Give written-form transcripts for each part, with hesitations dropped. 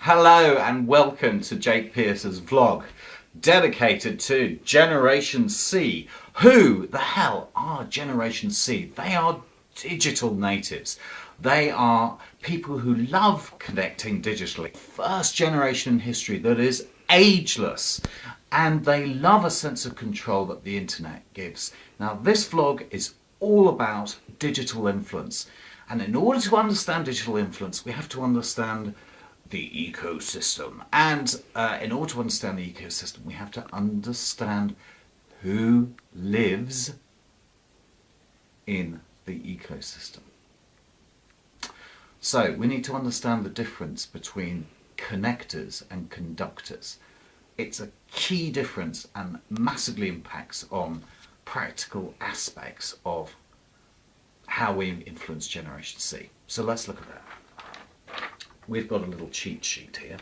Hello and welcome to Jake Pierce's vlog dedicated to Generation C. Who the hell are Generation C? They are digital natives. They are people who love connecting digitally. First generation in history that is ageless, and they love a sense of control that the internet gives. Now this vlog is all about digital influence, and in order to understand digital influence we have to understand the ecosystem, and in order to understand the ecosystem we have to understand who lives in the ecosystem. So we need to understand the difference between connectors and conductors. It's a key difference and massively impacts on practical aspects of how we influence Generation C. So let's look at that. We've got a little cheat sheet here.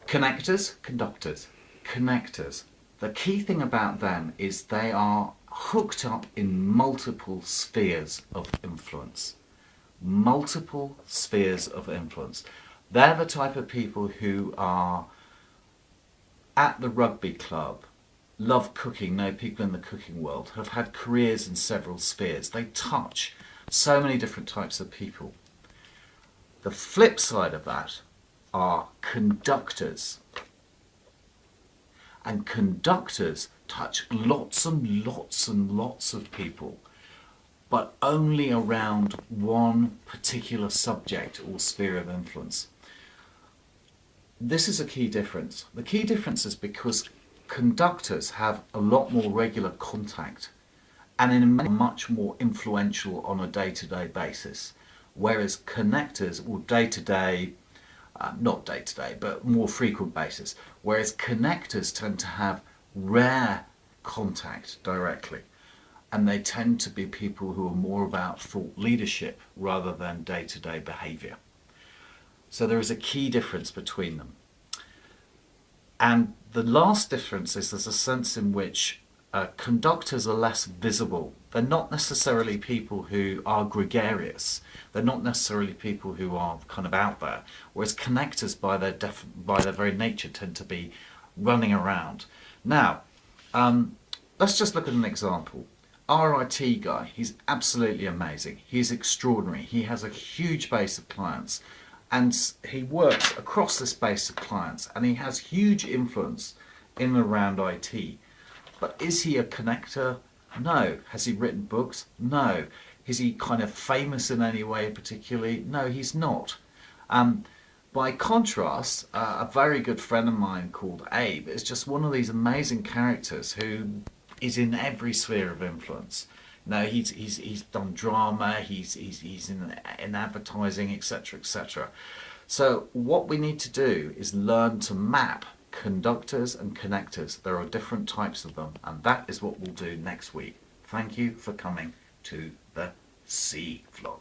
Connectors, conductors. Connectors. The key thing about them is they are hooked up in multiple spheres of influence. Multiple spheres of influence. They're the type of people who are at the rugby club, love cooking, know people in the cooking world, have had careers in several spheres. They touch so many different types of people. The flip side of that are conductors. And conductors touch lots and lots and lots of people, but only around one particular subject or sphere of influence. This is a key difference. The key difference is because conductors have a lot more regular contact and in much more influential on a day-to-day basis. Whereas connectors will day-to-day, not day-to-day, but more frequent basis. Whereas connectors tend to have rare contact directly. And they tend to be people who are more about thought leadership rather than day-to-day behaviour. So there is a key difference between them. And the last difference is there's a sense in which conductors are less visible. They're not necessarily people who are gregarious. They're not necessarily people who are kind of out there. Whereas connectors, by their very nature, tend to be running around. Now, let's just look at an example. Our IT guy, he's absolutely amazing. He's extraordinary. He has a huge base of clients, and he works across this base of clients, and he has huge influence in and around IT. But is he a connector? No. Has he written books? No. Is he kind of famous in any way particularly? No, he's not. By contrast, a very good friend of mine called Abe is just one of these amazing characters who is in every sphere of influence. No, he's done drama, he's in advertising, etc., etc. So what we need to do is learn to map conductors and connectors. There are different types of them, and that is what we'll do next week. Thank you for coming to the C vlog.